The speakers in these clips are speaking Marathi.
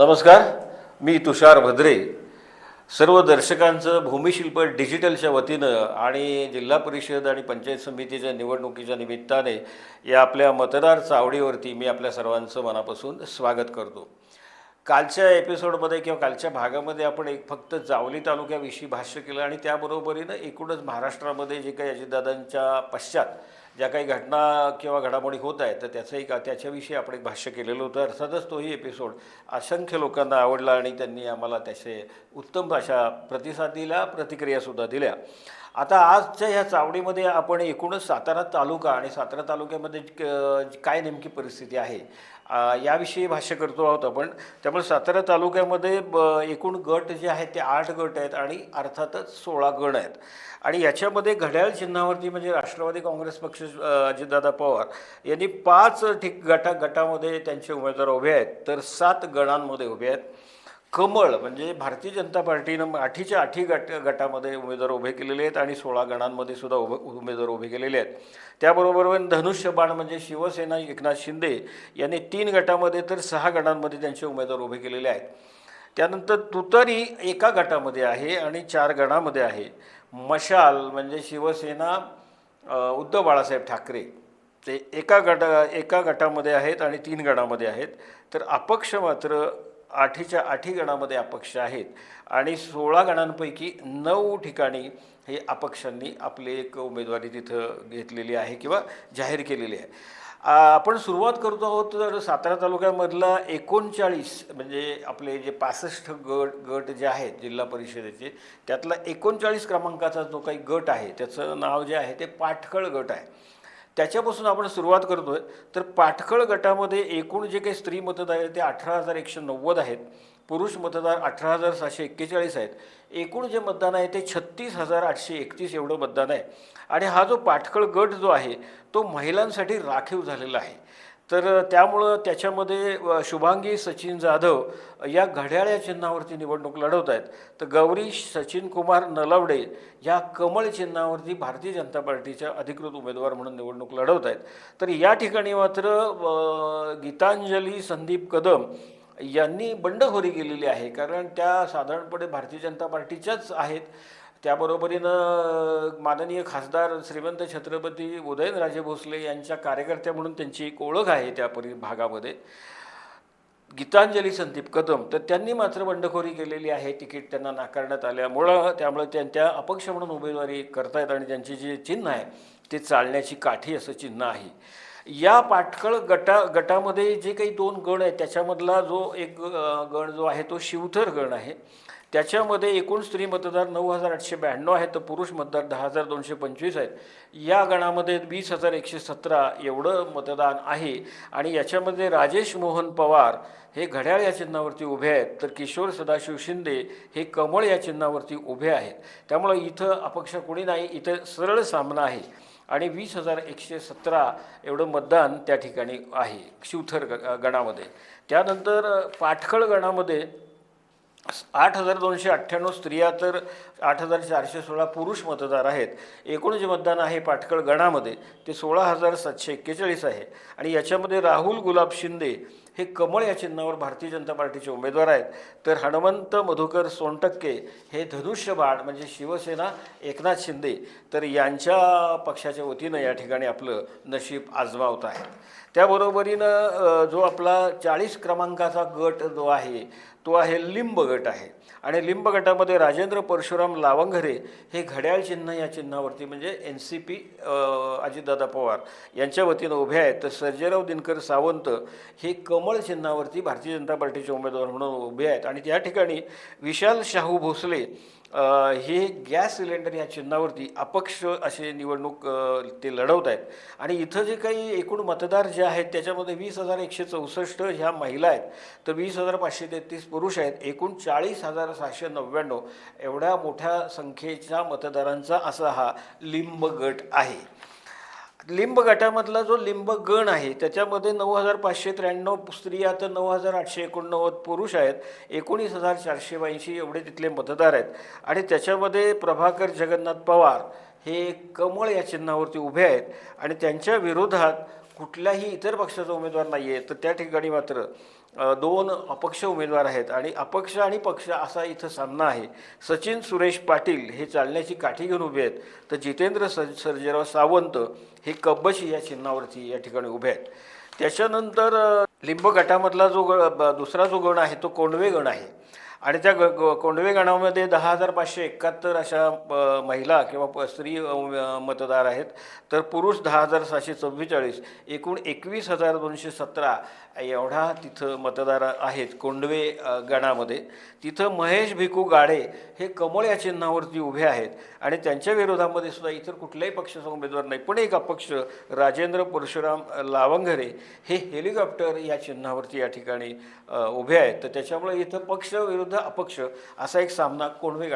नमस्कार, मी तुषार भद्रे. सर्व दर्शकांचं भूमिशिल्प डिजिटलच्या वतीनं आणि जिल्हा परिषद आणि पंचायत समितीच्या निवडणुकीच्या निमित्ताने या आपल्या मतदार चावडीवरती मी आपल्या सर्वांचं मनापासून स्वागत करतो. कालच्या एपिसोडमध्ये किंवा कालच्या भागामध्ये आपण फक्त जावली तालुक्याविषयी भाष्य केलं आणि त्याबरोबरीनं एकूणच महाराष्ट्रामध्ये जे काही अजितदादांच्या पश्चात ज्या काही घटना किंवा घडामोडी होत आहेत तर त्याच्याविषयी आपण एक भाष्य केलेलं होतं. अर्थातच तोही एपिसोड असंख्य लोकांना आवडला आणि त्यांनी आम्हाला त्याचे उत्तम अशा प्रतिसाद दिला, प्रतिक्रियासुद्धा दिल्या. आता आजच्या ह्या चावडीमध्ये आपण एकूणच सातारा तालुका आणि सातारा तालुक्यामध्ये काय नेमकी परिस्थिती आहे याविषयी भाष्य करतो आहोत आपण. त्यामुळे सातारा तालुक्यामध्ये एकूण गट जे आहेत ते 8 गट आहेत आणि अर्थातच 16 गण आहेत. आणि याच्यामध्ये घड्याळ चिन्हावरती म्हणजे राष्ट्रवादी काँग्रेस पक्ष अजितदादा पवार यांनी 5 गटामध्ये त्यांचे उमेदवार उभे आहेत, तर 7 गणांमध्ये उभे आहेत. कमळ म्हणजे भारतीय जनता पार्टीनं 8च्या 8 गटामध्ये उमेदवार उभे केलेले आहेत आणि 16 गणांमध्ये सुद्धा उमेदवार उभे केलेले आहेत. त्याबरोबर धनुष्यबाण म्हणजे शिवसेना एकनाथ शिंदे यांनी 3 गटामध्ये तर 6 गणांमध्ये त्यांचे उमेदवार उभे केलेले आहेत. त्यानंतर तुतारी एका गटामध्ये आहे आणि 4 गणामध्ये आहे. मशाल म्हणजे शिवसेना उद्धव बाळासाहेब ठाकरे ते एका गटामध्ये आहेत आणि 3 गणामध्ये आहेत. तर अपक्ष मात्र 8च्या 8 गणामध्ये अपक्ष आहेत आणि 16 गणांपैकी 9 ठिकाणी हे अपक्षांनी आपली एक उमेदवारी तिथं घेतलेली आहे किंवा जाहीर केलेली आहे. आपण सुरुवात करतो आहोत तर सातारा तालुक्यामधला 39 म्हणजे आपले जे 65 गट जे आहेत जिल्हा परिषदेचे त्यातला 39 क्रमांकाचा जो काही गट आहे त्याचं नाव जे आहे ते पाटखळ गट आहे. त्याच्यापासून आपण सुरुवात करतो आहे. तर पाटखळ गटामध्ये एकूण जे काही स्त्री मतदार आहेत ते 18,190 आहेत, पुरुष मतदार 18,741 आहेत. एकूण जे मतदान आहे ते 36,831 एवढं मतदान आहे. आणि हा जो पाटखळ गट जो आहे तो महिलांसाठी राखीव झालेला आहे. तर त्यामुळं त्याच्यामध्ये शुभांगी सचिन जाधव या घड्याळ या चिन्हावरती निवडणूक लढवत आहेत. तर गौरी सचिन कुमार नलावडे या कमळ चिन्हावरती भारतीय जनता पार्टीच्या अधिकृत उमेदवार म्हणून निवडणूक लढवत आहेत. तर या ठिकाणी मात्र गीतांजली संदीप कदम यांनी बंडखोरी केलेली आहे, कारण त्या साधारणपणे भारतीय जनता पार्टीच्याच आहेत. त्याबरोबरीनं माननीय खासदार श्रीमंत छत्रपती उदयनराजे भोसले यांच्या कार्यकर्त्या म्हणून त्यांची एक ओळख आहे त्या भागामध्ये. गीतांजली संदीप कदम तर त्यांनी मात्र बंडखोरी केलेली आहे, तिकीट त्यांना नाकारण्यात आल्यामुळं. त्यामुळे त्या अपक्ष म्हणून उमेदवारी करतायत आणि त्यांची जी चिन्ह आहे ते चालण्याची काठी असं चिन्ह आहे. या पाटखळ गटामध्ये जे काही 2 गण आहेत त्याच्यामधला जो एक गण जो आहे तो शिवथर गण आहे. त्याच्यामध्ये एकूण स्त्री मतदार 9,892 आहेत, तर पुरुष मतदार 10,225 आहेत. या गणामध्ये 20,117 एवढं मतदान आहे. आणि याच्यामध्ये राजेश मोहन पवार हे घड्याळ या चिन्हावरती उभे आहेत, तर किशोर सदाशिव शिंदे हे कमळ या चिन्हावरती उभे आहेत. त्यामुळं इथं अपक्ष कोणी नाही, इथं सरळ सामना आहे आणि 20,117 एवढं मतदान त्या ठिकाणी आहे शिवथर गणामध्ये. त्यानंतर पाटखळ गणामध्ये 8,298 स्त्रिया तर 8,416 पुरुष मतदार आहेत. एकूण जे मतदान आहे पाटखळ गणामध्ये ते 16,741 आहे. आणि याच्यामध्ये राहुल गुलाब शिंदे हे कमळ या चिन्हावर भारतीय जनता पार्टीचे उमेदवार आहेत, तर हनुमंत मधुकर सोनटक्के हे धनुष्यबाण म्हणजे शिवसेना एकनाथ शिंदे तर यांच्या पक्षाच्या वतीनं या ठिकाणी आपलं नशीब आजमावत आहे. त्याबरोबरीनं जो आपला 40 क्रमांकाचा गट जो आहे तो आहे लिंब गट आहे. आणि लिंब गटामध्ये राजेंद्र परशुराम लावंघरे हे घड्याळ चिन्ह या चिन्हावरती म्हणजे NCP अजितदादा पवार यांच्या वतीनं उभे आहेत. तर सर्जेराव दिनकर सावंत हे कमळ चिन्हावरती भारतीय जनता पार्टीचे उमेदवार म्हणून उभे आहेत. आणि त्या ठिकाणी विशाल शाहू भोसले हे गॅस सिलेंडर या चिन्हावरती अपक्ष असे निवडणूक ते लढवत आहेत. आणि इथं जे काही एकूण मतदार जे आहेत त्याच्यामध्ये 20,164 ह्या महिला आहेत, तर 20,533 पुरुष आहेत. एकूण 40,799 एवढ्या मोठ्या संख्येच्या मतदारांचा असा हा लिंब गट आहे. लिंब गटामधला जो लिंब गण आहे त्याच्यामध्ये 9,593 स्त्रिया तर 9,889 पुरुष आहेत. 19,482 एवढे तिथले मतदार आहेत. आणि त्याच्यामध्ये प्रभाकर जगन्नाथ पवार हे कमळ या चिन्हावरती उभे आहेत आणि त्यांच्या विरोधात कुठल्याही इतर पक्षाचा उमेदवार नाही आहे. तर त्या ठिकाणी मात्र दोन अपक्ष उमेदवार आहेत आणि अपक्ष आणि पक्ष असा इथं सामना आहे. सचिन सुरेश पाटील हे चालण्याची काठी घेऊन उभे आहेत, तर जितेंद्र सर्जेराव सावंत हे कब्बशी या चिन्हावरती या ठिकाणी उभे आहेत. त्याच्यानंतर लिंब गटामधला दुसरा जो गण आहे तो कोंडवे गण आहे आणि त्या कोंडवे गणामध्ये 10,571 अशा महिला किंवा स्त्री मतदार आहेत, तर पुरुष 10,744, एकूण 21,217 एवढा तिथं मतदार आहेत कोंडवे गणामध्ये. तिथं महेश भिकू गाडे हे कमळ या चिन्हावरती उभे आहेत आणि त्यांच्या विरोधामध्ये सुद्धा इतर कुठल्याही पक्षाचा उमेदवार नाही, पण एक अपक्ष राजेंद्र परशुराम लावंघरे हे हेलिकॉप्टर या चिन्हावरती या ठिकाणी उभे आहेत. तर त्याच्यामुळे इथं पक्ष विरुद्ध अपक्ष असा एक सामना कोंडवे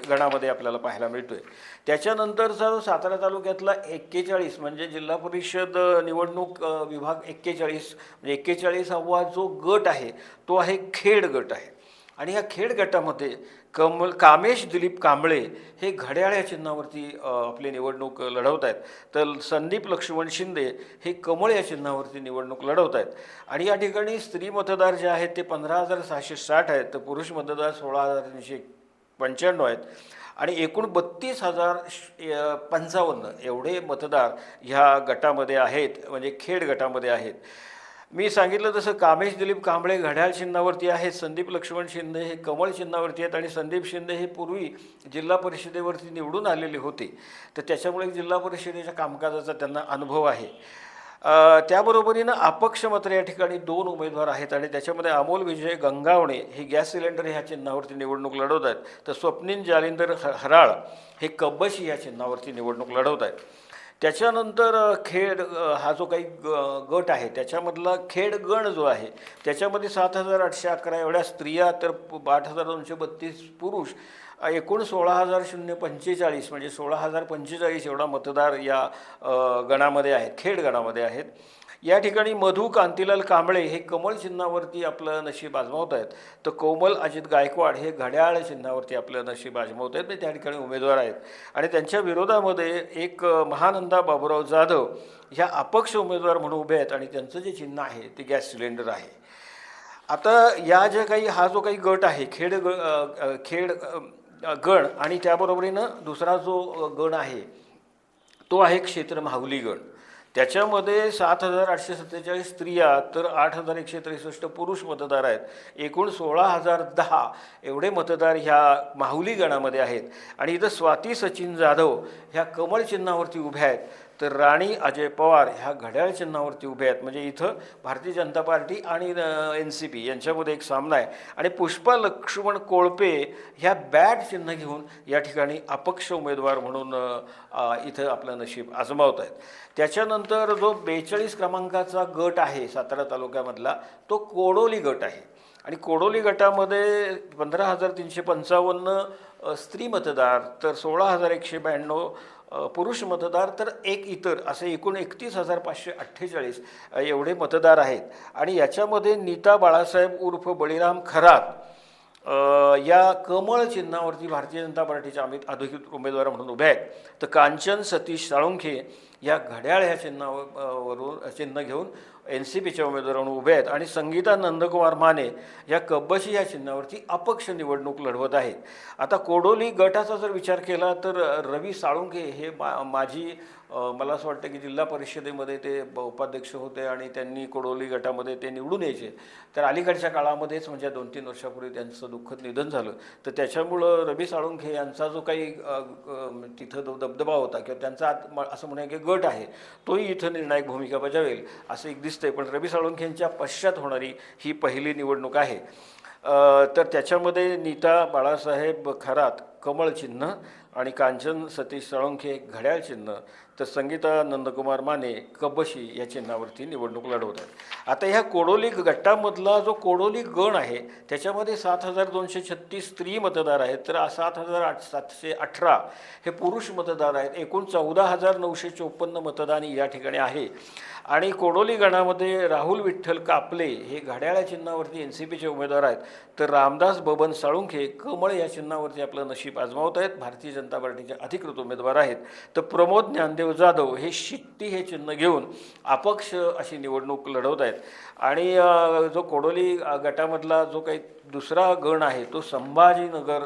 गणामध्ये आपल्याला पाहायला मिळतोय. त्याच्यानंतरचा जो सातारा तालुक्यातला 41 म्हणजे जिल्हा परिषद निवडणूक विभाग 41 म्हणजे 41वा जो गट आहे तो आहे खेड गट आहे आणि या खेड गटामध्ये कामेश दिलीप कांबळे हे घड्याळ या चिन्हावरती आपली निवडणूक लढवत आहेत, तर संदीप लक्ष्मण शिंदे हे कमळ या चिन्हावरती निवडणूक लढवत आहेत. आणि या ठिकाणी स्त्री मतदार जे आहेत ते 15,660 आहेत, तर पुरुष मतदार 16,395 आहेत आणि एकूण 32,055 एवढे मतदार ह्या गटामध्ये आहेत, म्हणजे खेड गटामध्ये आहेत. मी सांगितलं तसं कामेश दिलीप कांबळे घड्याळ चिन्हावरती आहेत, संदीप लक्ष्मण शिंदे हे कमळ चिन्हावरती आहेत आणि संदीप शिंदे हे पूर्वी जिल्हा परिषदेवरती निवडून आलेले होते, तर त्याच्यामुळे जिल्हा परिषदेच्या कामकाजाचा त्यांना अनुभव आहे. त्याबरोबरीनं अपक्ष मात्र या ठिकाणी 2 उमेदवार आहेत आणि त्याच्यामध्ये अमोल विजय गंगावणे हे गॅस सिलेंडर ह्या चिन्हावरती निवडणूक लढवत आहेत, तर स्वप्नील जालिंदर हराळ हे कब्बशी या चिन्हावरती निवडणूक लढवत आहेत. त्याच्यानंतर खेड हा जो काही गट आहे त्याच्यामधला खेड गण जो आहे त्याच्यामध्ये 7,811 एवढ्या स्त्रिया, तर 8,232 पुरुष, एकूण 16,045 म्हणजे 16,045 एवढा मतदार या गणामध्ये आहेत, खेड गणामध्ये आहेत. या ठिकाणी मधु कांतीलाल कांबळे हे कमळ चिन्हावरती आपलं नशीब आजमावत आहेत, तर कोमल अजित गायकवाड हे घड्याळ चिन्हावरती आपलं नशीब आजमावत आहेत, म्हणजे त्या ठिकाणी उमेदवार आहेत. आणि त्यांच्या विरोधामध्ये एक महानंदा बाबूराव जाधव ह्या अपक्ष उमेदवार म्हणून उभे आहेत आणि त्यांचं जे चिन्ह आहे ते गॅस सिलेंडर आहे. आता या हा जो काही गट आहे खेड गण आणि त्याबरोबरीनं दुसरा जो गण आहे तो आहे क्षेत्र माहुली गण. त्याच्यामध्ये 7,847 स्त्रिया, तर 8,163 पुरुष मतदार आहेत, एकूण 16,010 एवढे मतदार ह्या माहुली गणामध्ये आहेत. आणि इथं स्वाती सचिन जाधव ह्या कमळ चिन्हावरती उभ्या आहेत, तर राणी अजय पवार ह्या घड्याळ चिन्हावरती उभे आहेत. म्हणजे इथं भारतीय जनता पार्टी आणि NCP यांच्यामध्ये एक सामना आहे. आणि पुष्पा लक्ष्मण कोळपे ह्या बॅट चिन्ह घेऊन या ठिकाणी अपक्ष उमेदवार म्हणून इथं आपलं नशीब आजमावत आहेत. त्याच्यानंतर जो 42 क्रमांकाचा गट आहे सातारा तालुक्यामधला तो कोडोली गट आहे आणि कोडोली गटामध्ये 15,355 स्त्री मतदार, तर 16,192 पुरुष मतदार, तर एक इतर असे एकूण 31,548 एवढे मतदार आहेत. आणि याच्यामध्ये नीता बाळासाहेब उर्फ बळीराम खरात या कमळ चिन्हावरती भारतीय जनता पार्टीच्या अधिकृत उमेदवार म्हणून उभे आहेत, तर कांचन सतीश साळुंखे या घड्याळ ह्या चिन्हावरून चिन्ह घेऊन NCPच्या उमेदवार म्हणून उभे आहेत. आणि संगीता नंदकुमार माने या कब्बशी या चिन्हावरती अपक्ष निवडणूक लढवत आहेत. आता कोडोली गटाचा जर विचार केला तर रवी साळुंखे हे माजी मला असं वाटतं की जिल्हा परिषदेमध्ये ते उपाध्यक्ष होते आणि त्यांनी कोडोली गटामध्ये ते निवडून यायचे, तर अलीकडच्या काळामध्येच म्हणजे 2-3 वर्षापूर्वी त्यांचं दुःखद निधन झालं, तर त्याच्यामुळं रवी साळुंखे यांचा जो काही तिथं दबदबा होता किंवा त्यांचा असं म्हणूया की गट आहे तोही इथं निर्णायक भूमिका बजावेल असं एक दिसतंय. पण रवी साळुंखेंच्या पश्चात होणारी ही पहिली निवडणूक आहे. तर त्याच्यामध्ये नीता बाळासाहेब खरात कमळ चिन्ह आणि कांचन सतीश साळुंखे घड्याळ चिन्ह, तर संगीता नंदकुमार माने कब्बशी या चिन्हावरती निवडणूक लढवत आहेत. आता ह्या कोडोली गटामधला जो कोडोली गण आहे त्याच्यामध्ये 7,236 स्त्री मतदार आहेत, तर 7,718 हे पुरुष मतदार आहेत, एकूण 14,954 मतदान या ठिकाणी आहे. आणि कोडोली गणामध्ये राहुल विठ्ठल कापले हे घड्याळ चिन्हावरती NCPचे उमेदवार आहेत, तर रामदास बबन साळुंखे कमळ या चिन्हावरती आपलं नशीब आजमावत आहेत, भारतीय जनता जनता पार्टीचे अधिकृत उमेदवार आहेत. तर प्रमोद ज्ञानदेव जाधव हे शिट्टी हे चिन्ह घेऊन अपक्ष अशी निवडणूक लढवत आहेत. आणि जो कोडोली गटामधला जो काही दुसरा गण आहे तो संभाजीनगर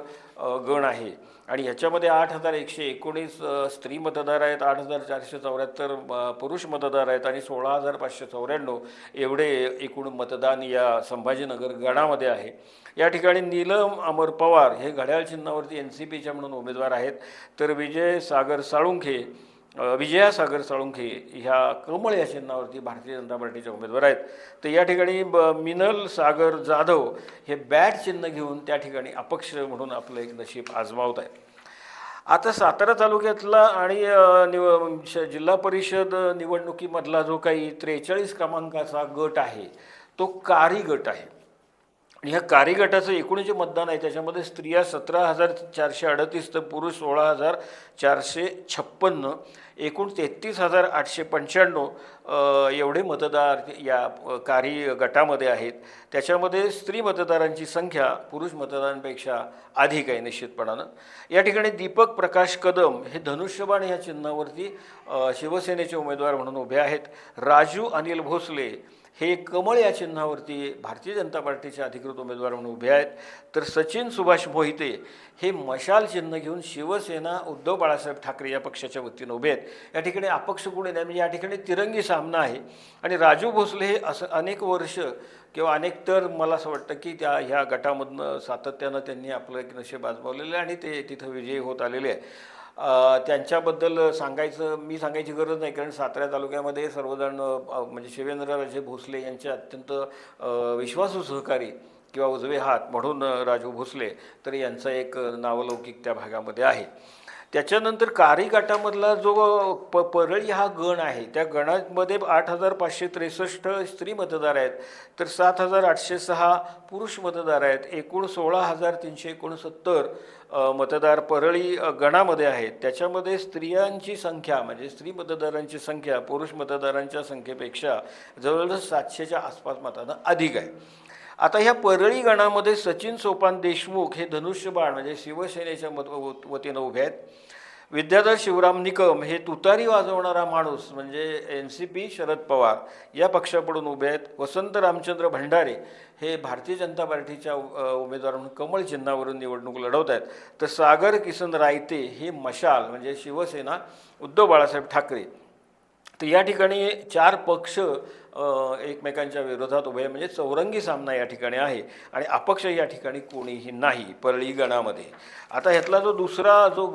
गण आहे. आणि ह्याच्यामध्ये 8,119 स्त्री मतदार आहेत, 8,474 पुरुष मतदार आहेत आणि 16,594 एवढे एकूण मतदान या संभाजीनगर गणामध्ये आहे. या ठिकाणी नीलम अमर पवार हे घड्याळ चिन्हावरती NCPच्या म्हणून उमेदवार आहेत. तर विजया सागर साळुंखे ह्या कमळ या चिन्हावरती भारतीय जनता पार्टीचे उमेदवार आहेत. तर या ठिकाणी मिनल सागर जाधव हे बॅट चिन्ह घेऊन त्या ठिकाणी अपक्ष म्हणून आपलं एक नशीब आजमावत आहे. आता सातारा तालुक्यातला आणि जिल्हा परिषद निवडणुकीमधला जो काही 43 क्रमांकाचा गट आहे तो कारी गट आहे. आणि ह्या कारी गटाचं एकूण जे मतदान आहे त्याच्यामध्ये स्त्रिया 17,438 तर पुरुष 16,456, एकूण 33,895 एवढे मतदार या कारी गटामध्ये आहेत. त्याच्यामध्ये स्त्री मतदारांची संख्या पुरुष मतदारांपेक्षा अधिक आहे निश्चितपणानं. या ठिकाणी दीपक प्रकाश कदम हे धनुष्यबाण या चिन्हावरती शिवसेनेचे उमेदवार म्हणून उभे आहेत. राजू अनिल भोसले हे कमळ या चिन्हावरती भारतीय जनता पार्टीचे अधिकृत उमेदवार म्हणून उभे आहेत. तर सचिन सुभाष मोहिते हे मशाल चिन्ह घेऊन शिवसेना उद्धव बाळासाहेब ठाकरे या पक्षाच्या वतीनं उभे आहेत. या ठिकाणी अपक्ष कोणी नाही, म्हणजे या ठिकाणी तिरंगी सामना आहे. आणि राजू भोसले हे असं अनेक वर्ष किंवा अनेक तर मला असं वाटतं की ह्या गटामधनं सातत्यानं त्यांनी आपलं एक नशीब आजमावलेलं आहे आणि ते तिथं विजयी होत आलेले आहे. त्यांच्याबद्दल मी सांगायची गरज नाही, कारण सातारा तालुक्यामध्ये सर्वजण म्हणजे शिवेंद्रराजे भोसले यांचे अत्यंत विश्वासू सहकारी किंवा उजवे हात म्हणून राजू भोसले तर यांचा एक नावलौकिक त्या भागामध्ये आहे. त्याच्यानंतर कारी गटामधला जो परळी हा गण आहे त्या गणामध्ये 8,563 स्त्री मतदार आहेत. तर 7,806 पुरुष मतदार आहेत. एकूण 16,369 मतदार परळी गणामध्ये आहेत. त्याच्यामध्ये स्त्रियांची संख्या म्हणजे स्त्री मतदारांची संख्या पुरुष मतदारांच्या संख्येपेक्षा जवळजवळ 700च्या आसपास मतांना अधिक आहे. आता ह्या परळी गणामध्ये सचिन सोपान देशमुख हे धनुष्यबाण म्हणजे शिवसेनेच्या वतीनं उभे आहेत. विद्याधर शिवराम निकम हे तुतारी वाजवणारा माणूस म्हणजे NCP शरद पवार या पक्षाकडून उभे आहेत. वसंत रामचंद्र भंडारे हे भारतीय जनता पार्टीच्या उमेदवार म्हणून कमळ चिन्हावरून निवडणूक लढवत आहेत. तर सागर किसन रायते हे मशाल म्हणजे शिवसेना उद्धव बाळासाहेब ठाकरे. तर या ठिकाणी 4 पक्ष एकमेकांच्या विरोधात उभे म्हणजे चौरंगी सामना या ठिकाणी आहे आणि अपक्ष या ठिकाणी कोणीही नाही परळी गणामध्ये. आता ह्यातला जो दुसरा जो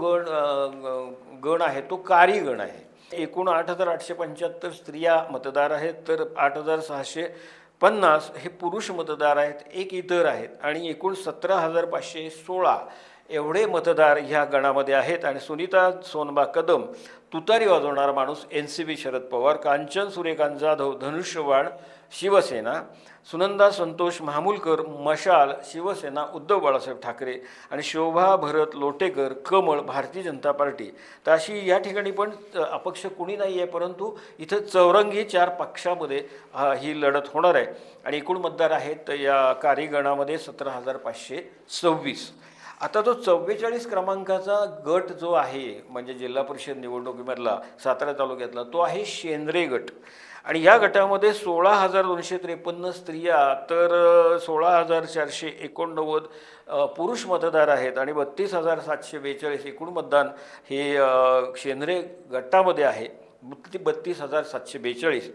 गण आहे तो कारी गण आहे. एकूण 8,875 स्त्रिया मतदार आहेत. तर 8,650 हे पुरुष मतदार आहेत, एक इतर आहेत आणि एकूण 17,516 एवढे मतदार ह्या गणामध्ये आहेत. आणि सुनीता सोनबा कदम तुतारी वाजवणारा माणूस NCP शरद पवार, कांचन सूर्यकांत जाधव धनुष्यबाण शिवसेना, सुनंदा संतोष महामुलकर मशाल शिवसेना उद्धव बाळासाहेब ठाकरे आणि शोभा भरत लोटेकर कमळ भारतीय जनता पार्टी. तर अशी या ठिकाणी पण अपक्ष कुणी नाही आहे, परंतु इथं चौरंगी 4 पक्षामध्ये ही लढत होणार आहे. आणि एकूण मतदार आहेत या कारी गणामध्ये 17,526. आता तो 44 क्रमांकाचा गट जो आहे म्हणजे जिल्हा परिषद निवडणुकीमधला सातारा तालुक्यातला तो आहे शेंद्रे गट. आणि या गटामध्ये 16,253 स्त्रिया तर 16,489 पुरुष मतदार आहेत आणि 32,742 एकूण मतदान हे शेंद्रे गटामध्ये आहे. 32,742.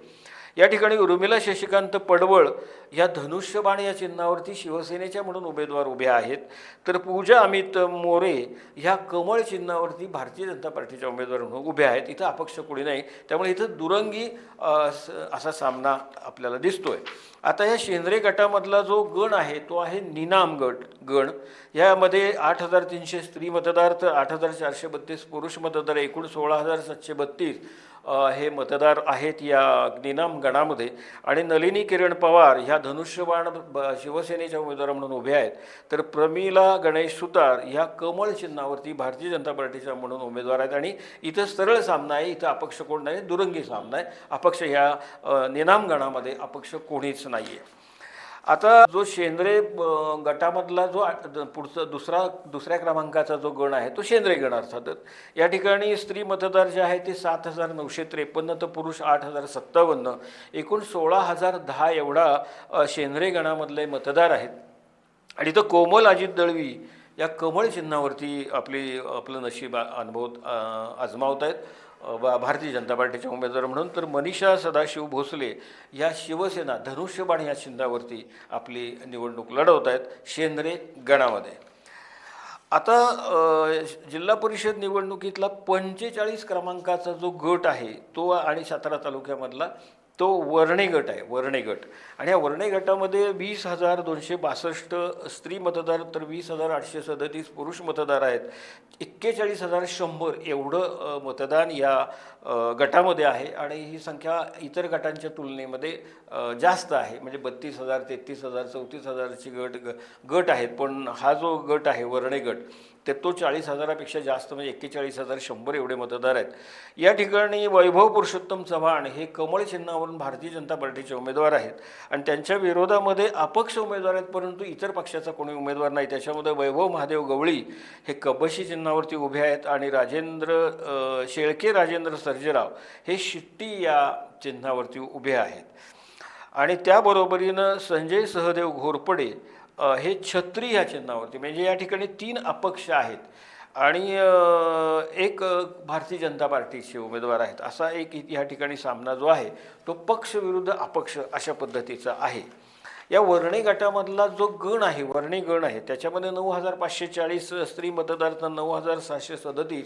या ठिकाणी उर्मिला शशिकांत पडवळ या धनुष्यबाण या चिन्हावरती शिवसेनेच्या म्हणून उमेदवार उभे आहेत. तर पूजा अमित मोरे ह्या कमळ चिन्हावरती भारतीय जनता पार्टीच्या उमेदवार म्हणून उभे आहेत. इथं अपक्ष कोणी नाही, त्यामुळे इथं दुरंगी असा सामना आपल्याला दिसतोय. आता या शेंद्रे गटामधला जो गण आहे तो आहे निनाम गण. यामध्ये 8,300 स्त्री मतदार तर 8,432 पुरुष मतदार, एकूण 16,732 हे मतदार आहेत या निनाम गणामध्ये. आणि नलिनी किरण पवार ह्या धनुष्यबाण शिवसेनेच्या उमेदवार म्हणून उभे आहेत. तर प्रमिला गणेश सुतार ह्या कमळ चिन्हावरती भारतीय जनता पार्टीच्या म्हणून उमेदवार आहेत. आणि इथं सरळ सामना आहे, इथं अपक्ष कोण नाही, दुरंगी सामना आहे. अपक्ष ह्या निनाम गणामध्ये अपक्ष कोणीच नाही आहे. आता जो शेंद्रे गटामधला जो पुढचा दुसऱ्या क्रमांकाचा जो गण आहे तो शेंद्रे गण अर्थातच. या ठिकाणी स्त्री मतदार जे आहे ते 7,953 तर पुरुष 8,057, एकूण 16,010 एवढा शेंद्रे गणामधले मतदार आहेत. आणि तो कोमल अजित दळवी या कमळ चिन्हावरती आपलं नशीब आजमावत आहेत भारतीय जनता पार्टीच्या उमेदवार म्हणून. तर मनीषा सदाशिव भोसले या शिवसेना धनुष्यबाण या चिन्हावरती आपली निवडणूक लढवत आहेत शेंद्रे गणामध्ये. आता जिल्हा परिषद निवडणुकीतला 45 क्रमांकाचा जो गट आहे तो आणि सातारा तालुक्यामधला तो वर्णे गट आहे. वर्णे गट आणि या वर्णे गटामध्ये 20,262 स्त्री मतदार तर 20,837 पुरुष मतदार आहेत. 41,100 एवढं मतदान या गटामध्ये आहे आणि ही संख्या इतर गटांच्या तुलनेमध्ये जास्त आहे. म्हणजे 32,000, 33,000, 34,000ची गट आहेत. पण हा जो गट आहे वर्णे गट तर तो 40,000पेक्षा जास्त म्हणजे 41,100 एवढे मतदार आहेत. या ठिकाणी वैभव पुरुषोत्तम चव्हाण हे कमळ चिन्हावरून भारतीय जनता पार्टीचे उमेदवार आहेत आणि त्यांच्या विरोधामध्ये अपक्ष उमेदवार आहेत, परंतु इतर पक्षाचा कोणी उमेदवार नाही. त्याच्यामध्ये वैभव महादेव गवळी हे कबशी चिन्हावरती उभे आहेत आणि शेळके राजेंद्र सर्जेराव हे शिट्टी या चिन्हावरती उभे आहेत. आणि त्याबरोबरीनं संजय सहदेव घोरपडे हे छत्री या चिन्हावरती, म्हणजे या ठिकाणी 3 अपक्ष आहेत आणि एक भारतीय जनता पार्टीचे उमेदवार आहेत. असा एक या ठिकाणी सामना जो आहे तो पक्ष विरुद्ध अपक्ष अशा पद्धतीचा आहे. या वर्णे गटामधला जो गण आहे वर्णे गण आहे त्याच्यामध्ये 9,540 स्त्री मतदार तर 9,637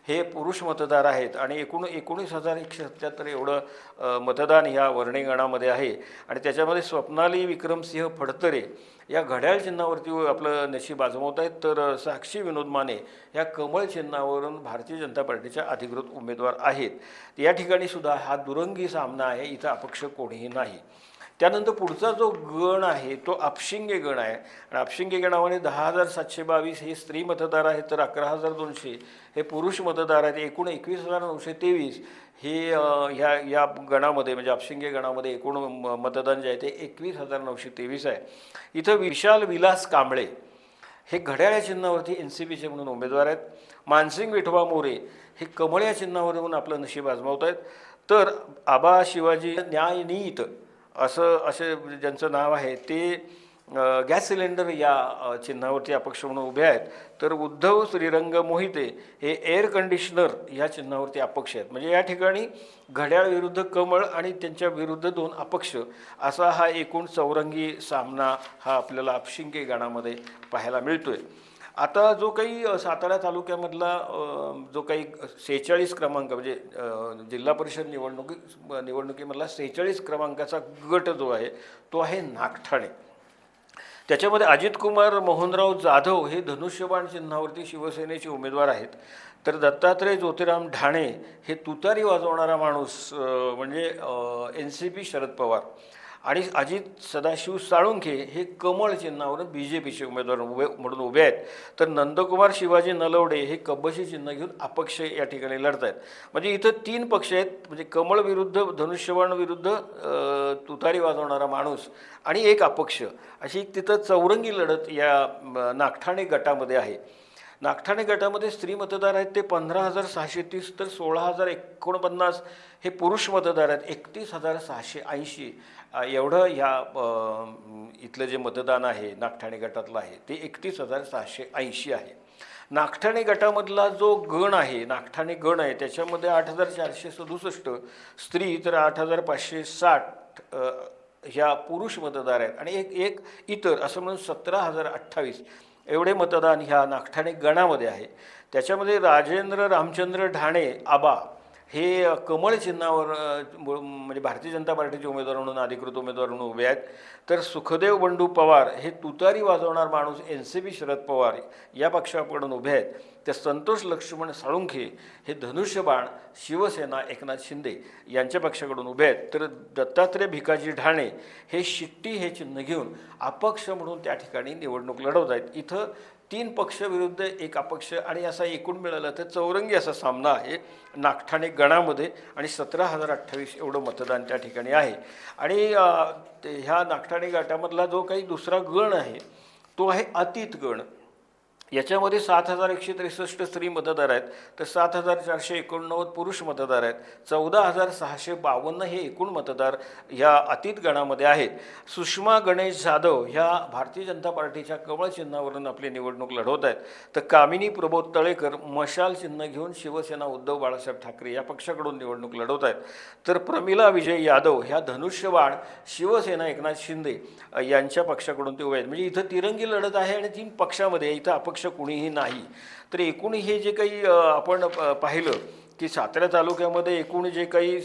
हे पुरुष मतदार आहेत आणि एकूण 19,177 एवढं मतदान ह्या वर्णे गणामध्ये आहे. आणि त्याच्यामध्ये स्वप्नाली विक्रमसिंह फडतरे या घड्याळ चिन्हावरती आपलं नशीब आजमावत आहेत. तर साक्षी विनोद माने या कमळ चिन्हावरून भारतीय जनता पार्टीच्या अधिकृत उमेदवार आहेत. या ठिकाणी सुद्धा हा दुरंगी सामना आहे, इथं अपक्ष कोणीही नाही. त्यानंतर पुढचा जो गण आहे तो आपशिंगे गण आहे आणि आपशिंगे गणामध्ये 10,722 हे स्त्री मतदार आहेत तर 11,200 हे पुरुष मतदार आहेत. एकूण 21,923 हे या गणामध्ये म्हणजे आपशिंगे गणामध्ये एकूण मतदान जे आहे ते 21,923 आहे. इथं विशाल विलास कांबळे हे घड्याळ या चिन्हावरती NCPचे म्हणून उमेदवार आहेत. मानसिंग विठोबा मोरे हे कमळ या चिन्हावरून आपलं नशीब आजमावत आहेत. तर आबा शिवाजी न्यायनीत असे ज्यांचं नाव आहे ते गॅस सिलेंडर या चिन्हावरती अपक्ष म्हणून उभे आहेत. तर उद्धव श्रीरंग मोहिते हे एअर कंडिशनर या चिन्हावरती अपक्ष आहेत. म्हणजे या ठिकाणी घड्याळ विरुद्ध कमळ आणि त्यांच्या विरुद्ध 2 अपक्ष असा हा एकूण चौरंगी सामना हा आपल्याला आपशिंगे गणामध्ये पाहायला मिळतोय. आता जो काही सातारा तालुक्यामधला जो काही 46 क्रमांक म्हणजे जिल्हा परिषद निवडणुकीमधला 46 क्रमांकाचा गट जो आहे तो आहे नागठाणे. त्याच्यामध्ये अजित कुमार मोहनराव जाधव हे धनुष्यबाण चिन्हावरती शिवसेनेचे उमेदवार आहेत. तर दत्तात्रय ज्योतिराम ढाणे हे तुतारी वाजवणारा माणूस म्हणजे NCP शरद पवार आणि अजित सदाशिव साळुंखे हे कमळ चिन्हावरून BJPचे उमेदवार म्हणून उभे आहेत. तर नंदकुमार शिवाजी नलवडे हे कबशी चिन्ह घेऊन अपक्ष या ठिकाणी लढत आहेत. म्हणजे इथं 3 पक्ष आहेत, म्हणजे कमळ विरुद्ध धनुष्यबाण विरुद्ध तुतारी वाजवणारा माणूस आणि एक अपक्ष अशी तिथं चौरंगी लढत या नागठाणे गटामध्ये आहे. नागठाणे गटामध्ये स्त्री मतदार आहेत ते 15,630 तर 16,049 हे पुरुष मतदार आहेत. 31,680 एवढं ह्या इथलं जे मतदान आहे नागठाणे गटातलं आहे ते 31,680 आहे. नागठाणे गटामधला जो गण आहे नागठाणे गण आहे त्याच्यामध्ये 8,467 स्त्री तर 8,560 ह्या पुरुष मतदार आहेत आणि एक इतर असं म्हणून 17,028 एवढे मतदान ह्या नागठाणे गणामध्ये आहे. त्याच्यामध्ये राजेंद्र रामचंद्र ढाणे आबा हे कमळ चिन्हावर म्हणजे भारतीय जनता पार्टीचे उमेदवार म्हणून अधिकृत उमेदवार म्हणून उभे आहेत. तर सुखदेव बंडू पवार हे तुतारी वाजवणार माणूस NCP शरद पवार या पक्षाकडून उभे आहेत. तर संतोष लक्ष्मण साळुंखे हे धनुष्यबाण शिवसेना एकनाथ शिंदे यांच्या पक्षाकडून उभे आहेत. तर दत्तात्रय भिकाजी ढाणे हे शिट्टी हे चिन्ह घेऊन अपक्ष म्हणून त्या ठिकाणी निवडणूक लढवत आहेत. इथं 3 पक्ष विरुद्ध 1 अपक्ष आणि असा एकूण मिळाला तर चौरंगी असा सामना आहे नागठाणे गणामध्ये आणि 17,028 एवढं मतदान त्या ठिकाणी आहे. आणि ह्या नागठाणे गटामधला जो काही दुसरा गण आहे तो आहे अतीत गण. याच्यामध्ये 7,163 स्त्री मतदार आहेत, तर 7,489 पुरुष मतदार आहेत. 14,652 हे एकूण मतदार ह्या अतीत गणामध्ये आहेत. सुषमा गणेश जाधव ह्या भारतीय जनता पार्टीच्या कमळ चिन्हावरून आपली निवडणूक लढवत आहेत. तर कामिनी प्रबोध तळेकर मशाल चिन्ह घेऊन शिवसेना उद्धव बाळासाहेब ठाकरे या पक्षाकडून निवडणूक लढवत आहेत. तर प्रमिला विजय यादव ह्या धनुष्यबाण शिवसेना एकनाथ शिंदे यांच्या पक्षाकडून ते उभे आहेत. म्हणजे इथं तिरंगी लढत आहे आणि 3 पक्षामध्ये इथं अपक्ष कुणीही नाही. तर एकूण हे जे काही आपण पाहिलं की सातारा तालुक्यामध्ये एकूण जे काही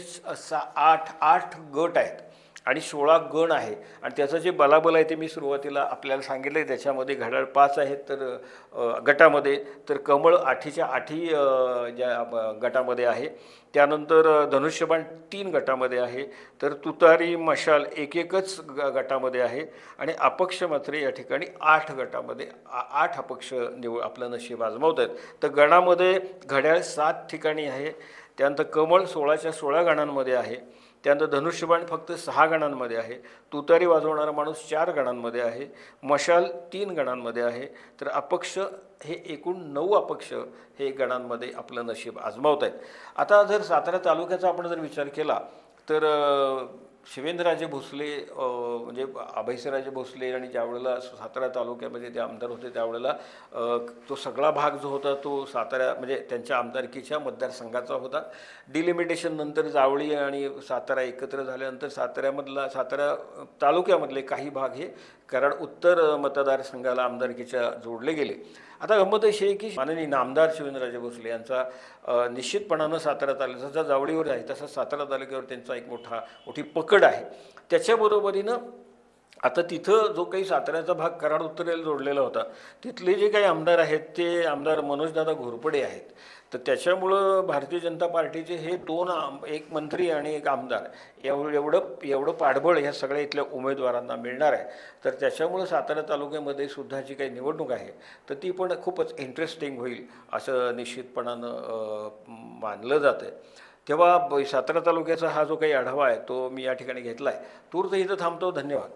8 गट आहेत आणि 16 गण आहे आणि त्याचं जे बलाबल आहे ते मी सुरुवातीला आपल्याला सांगितलं आहे. त्याच्यामध्ये घड्याळ 5 आहेत तर गटामध्ये, तर कमळ 8च्या 8 ज्या गटामध्ये आहे. त्यानंतर धनुष्यबाण 3 गटामध्ये आहे. तर तुतारी मशाल एकच गटामध्ये आहे आणि अपक्ष मात्र या ठिकाणी 8 गटामध्ये 8 अपक्ष आपलं नशीब आजमावत आहेत. तर गणामध्ये घड्याळ 7 ठिकाणी आहे. त्यानंतर कमळ 16च्या 16 गणांमध्ये आहे. त्यानंतर धनुष्यबाण फक्त 6 गणांमध्ये आहे. तुतारी वाजवणारा माणूस 4 गणांमध्ये आहे. मशाल 3 गणांमध्ये आहे. तर अपक्ष हे एकूण 9 अपक्ष हे गणांमध्ये आपलं नशीब आजमावत आहेत. आता जर सातारा तालुक्याचा आपण जर विचार केला तर शिवेंद्रराजे भोसले म्हणजे अभयसिंहराजे भोसले आणि ज्यावेळेला सातारा तालुक्यामध्ये ते आमदार होते त्यावेळेला तो सगळा भाग जो होता तो सातारा म्हणजे त्यांच्या आमदारकीच्या मतदारसंघाचा होता. डिलिमिटेशन नंतर जावळी आणि सातारा एकत्र झाल्यानंतर सातारा तालुक्यामधले काही भाग हे कराड उत्तर मतदारसंघाला आमदारकीच्या जोडले गेले. आता गंमत अशी आहे की माननीय नामदार शिवेंद्रराजे भोसले यांचा निश्चितपणानं सातारा तालुक्यात जसा जावळीवर आहे तसा सातारा तालुक्यावर त्यांचा एक मोठी पकड आहे. त्याच्याबरोबरीनं आता तिथं जो काही साताऱ्याचा भाग कराड उत्तरेला जोडलेला होता तिथले जे काही आमदार आहेत ते आमदार मनोजदादा घोरपडे आहेत. तर त्याच्यामुळं भारतीय जनता पार्टीचे हे 2 एक मंत्री आणि एक आमदार एवढं पाठबळ ह्या सगळ्या इथल्या उमेदवारांना मिळणार आहे. तर त्याच्यामुळं सातारा तालुक्यामध्ये सुद्धा जी काही निवडणूक आहे तर ती पण खूपच इंटरेस्टिंग होईल असं निश्चितपणानं मानलं जातं आहे. तेव्हा सातारा तालुक्याचा हा जो काही आढावा आहे तो मी या ठिकाणी घेतला आहे. तूर्त इथं थांबतो. धन्यवाद.